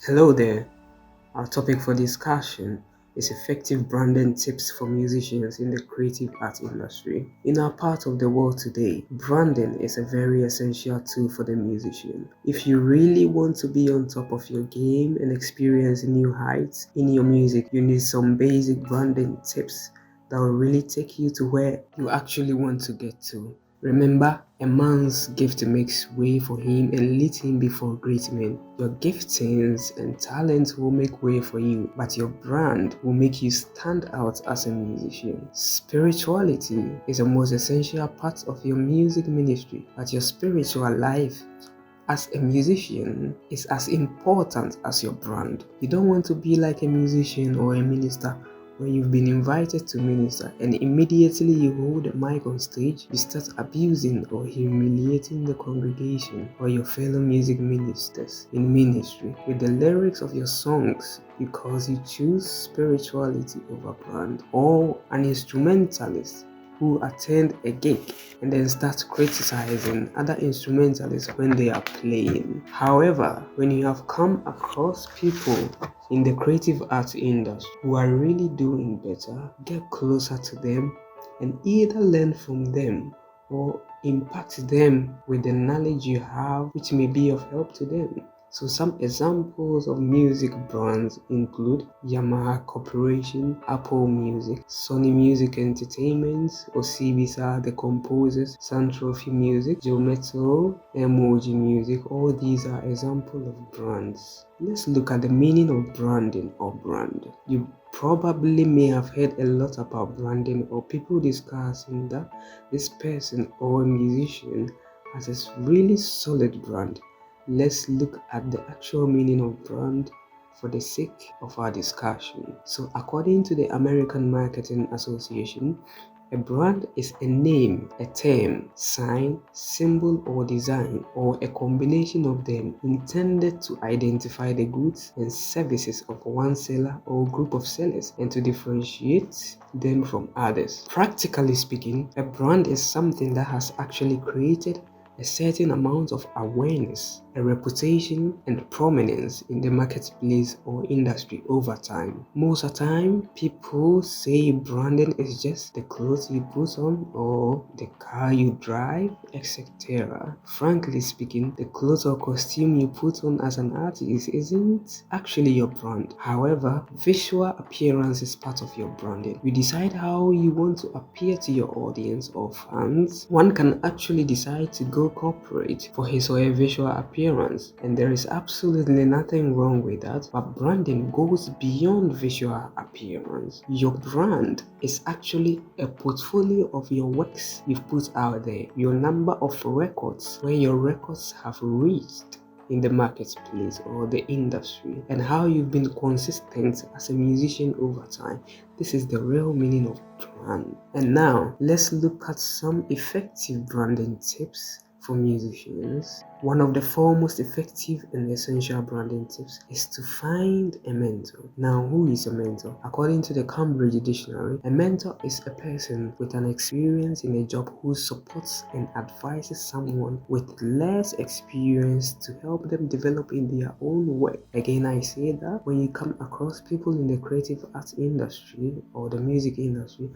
Hello there. Our topic for discussion is effective branding tips for musicians in the creative art industry. In our part of the world today, branding is a very essential tool for the musician. If you really want to be on top of your game and experience new heights in your music, you need some basic branding tips that will really take you to where you actually want to get to. Remember, a man's gift makes way for him and leads him before great men. Your giftings and talents will make way for you, but your brand will make you stand out as a musician. Spirituality is the most essential part of your music ministry, but your spiritual life as a musician is as important as your brand. You don't want to be like a musician or a minister where you've been invited to minister and immediately you hold a mic on stage, you start abusing or humiliating the congregation or your fellow music ministers in ministry with the lyrics of your songs because you choose spirituality over brand, or an instrumentalist who attend a gig and then start criticizing other instrumentalists when they are playing. However, when you have come across people in the creative arts industry who are really doing better, get closer to them and either learn from them or impact them with the knowledge you have, which may be of help to them. So some examples of music brands include Yamaha Corporation, Apple Music, Sony Music Entertainment, Osibisa, The Composers, Santrophy Music, Geometro, Emoji Music. All these are examples of brands. Let's look at the meaning of branding or brand. You probably may have heard a lot about branding or people discussing that this person or a musician has a really solid brand. Let's look at the actual meaning of brand for the sake of our discussion. So according to the American Marketing Association, a brand is a name, a term, sign, symbol or design, or a combination of them intended to identify the goods and services of one seller or group of sellers and to differentiate them from others. Practically speaking, a brand is something that has actually created a certain amount of awareness, a reputation, and prominence in the marketplace or industry over time. Most of the time, people say branding is just the clothes you put on or the car you drive, etc. Frankly speaking, the clothes or costume you put on as an artist isn't actually your brand. However, visual appearance is part of your branding. You decide how you want to appear to your audience or fans. One can actually decide to go corporate for his or her visual appearance, and there is absolutely nothing wrong with that, but branding goes beyond visual appearance. Your brand is actually a portfolio of your works you've put out there, your number of records, where your records have reached in the marketplace or the industry, and how you've been consistent as a musician over time. This is the real meaning of brand. And now let's look at some effective branding tips for musicians. One of the foremost effective and essential branding tips is to find a mentor. Now, who is a mentor? According to the Cambridge Dictionary, a mentor is a person with an experience in a job who supports and advises someone with less experience to help them develop in their own way. Again, I say that when you come across people in the creative arts industry or the music industry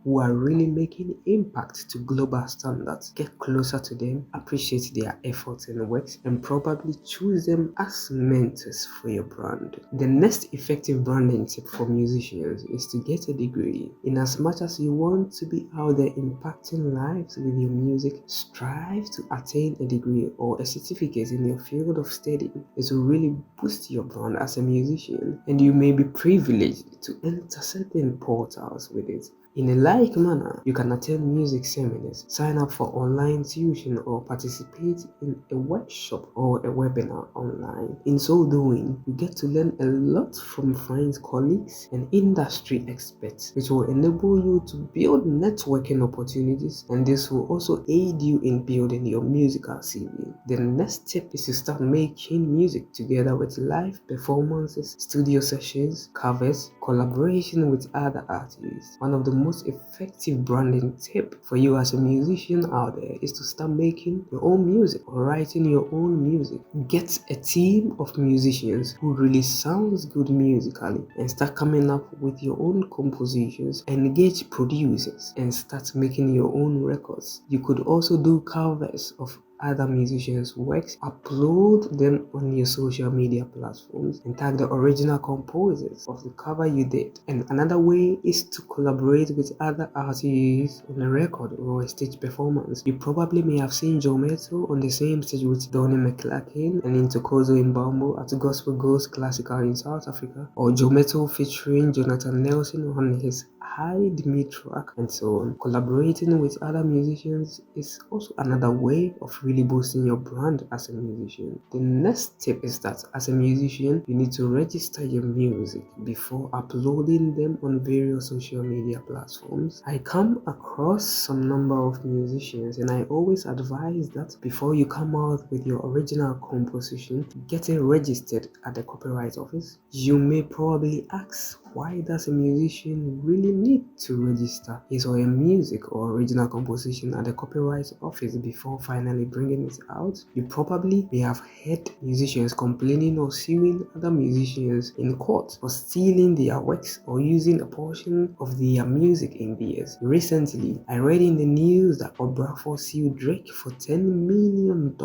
who are really making impact to global standards, get closer to them, appreciate their efforts and works, and probably choose them as mentors for your brand. The next effective branding tip for musicians is to get a degree. In as much as you want to be out there impacting lives with your music, strive to attain a degree or a certificate in your field of study. It will really boost your brand as a musician, and you may be privileged to enter certain portals with it. In a like manner, you can attend music seminars, sign up for online tuition, or participate in a workshop or a webinar online. In so doing, you get to learn a lot from friends, colleagues, and industry experts, which will enable you to build networking opportunities, and this will also aid you in building your musical CV. The next tip is to start making music together with live performances, studio sessions, covers, collaboration with other artists. One of the most effective branding tip for you as a musician out there is to start making your own music or writing your own music. Get a team of musicians who really sounds good musically and start coming up with your own compositions. Engage producers and start making your own records. You could also do covers of other musicians' works, upload them on your social media platforms, and tag the original composers of the cover you did. And another way is to collaborate with other artists on a record or a stage performance. You probably may have seen Joe Metto on the same stage with Donny McClurkin and Ntokozo in Bambo at Gospel Ghost Classical in South Africa, or Joe Metto featuring Jonathan Nelson on his Hide Me track, and so on. Collaborating with other musicians is also another way of really boosting your brand as a musician. The next tip is that as a musician, you need to register your music before uploading them on various social media platforms. I come across some number of musicians and I always advise that before you come out with your original composition, get it registered at the Copyright Office. You may probably ask, why does a musician really need to register his or her music or original composition at the Copyright Office before finally bringing it out? You probably may have heard musicians complaining or suing other musicians in court for stealing their works or using a portion of their music in theirs. Recently, I read in the news that Obrafour sued Drake for $10 million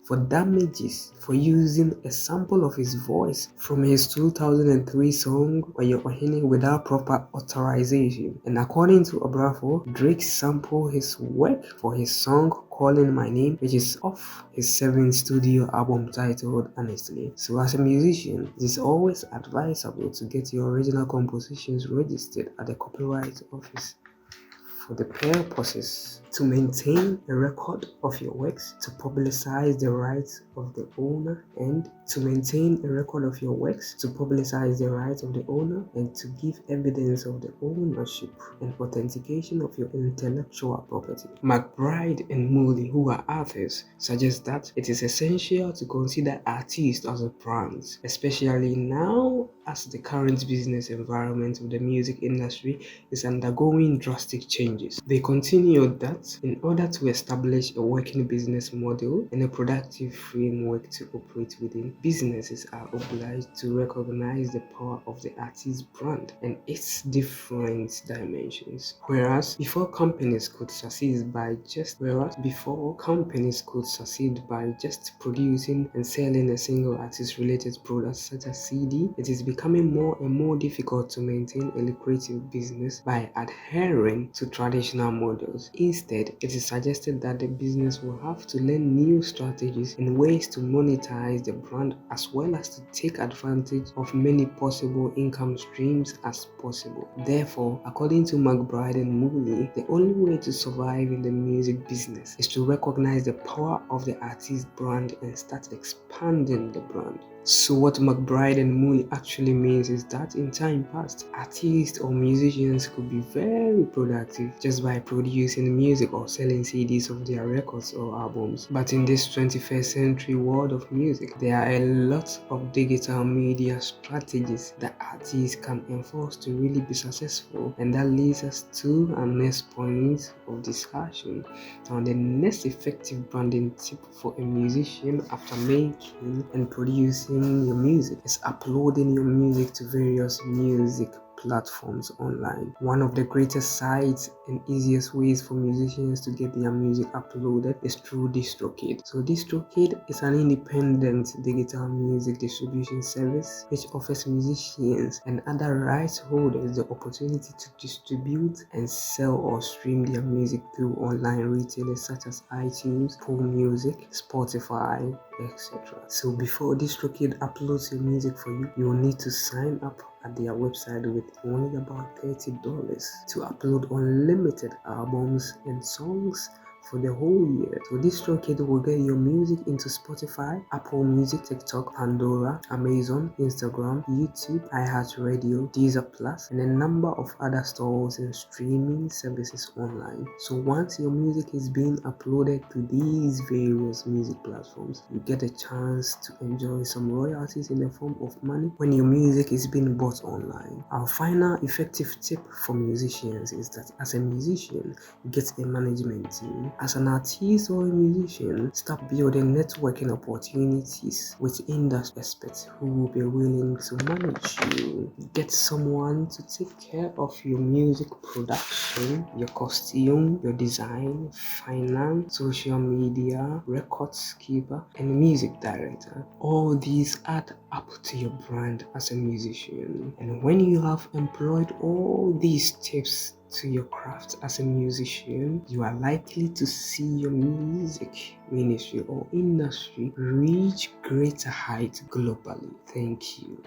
for damages for using a sample of his voice from his 2003 song Oyohene without proper authorization. And according to Obrafour, Drake sampled his work for his song Calling My Name, which is off his 7th studio album titled Honestly. So as a musician, it is always advisable to get your original compositions registered at the Copyright Office for the purposes to maintain a record of your works, to publicize the rights of the owner, and to maintain a record of your works, to publicize the rights of the owner, and to give evidence of the ownership and authentication of your intellectual property. McBride and Moody, who are authors, suggest that it is essential to consider artists as a brand, especially now as the current business environment of the music industry is undergoing drastic changes. They continued that in order to establish a working business model and a productive framework to operate within, businesses are obliged to recognize the power of the artist's brand and its different dimensions. Whereas before companies could succeed by just producing and selling a single artist-related product such as CD, it is becoming more and more difficult to maintain a lucrative business by adhering to traditional models. Instead, it is suggested that the business will have to learn new strategies and ways to monetize the brand, as well as to take advantage of many possible income streams as possible. Therefore, according to McBride and Mooney, the only way to survive in the music business is to recognize the power of the artist brand and start expanding the brand. So what McBride and Mooney actually means is that in time past, artists or musicians could be very productive just by producing music or selling CDs of their records or albums. But in this 21st century world of music, there are a lot of digital media strategies that artists can enforce to really be successful, and that leads us to our next point of discussion on the next effective branding tip for a musician after making and producing your music is uploading your music to various music platforms online. One of the greatest sites and easiest ways for musicians to get their music uploaded is through DistroKid. So DistroKid is an independent digital music distribution service which offers musicians and other rights holders the opportunity to distribute and sell or stream their music through online retailers such as iTunes, Apple Music, Spotify, etc. So before DistroKid uploads your music for you, you will need to sign up at their website with only about $30 to upload unlimited albums and songs for the whole year. So this toolkit will get your music into Spotify, Apple Music, TikTok, Pandora, Amazon, Instagram, YouTube, iHeartRadio, Deezer Plus, and a number of other stores and streaming services online. So once your music is being uploaded to these various music platforms, you get a chance to enjoy some royalties in the form of money when your music is being bought online. Our final effective tip for musicians is that as a musician, get a management team. As an artist or a musician, start building networking opportunities with industry experts who will be willing to manage you. Get someone to take care of your music production, your costume, your design, finance, social media, records keeper, and music director. All these add up to your brand as a musician. And when you have employed all these tips to your craft as a musician, you are likely to see your music ministry or industry reach greater heights globally. Thank you.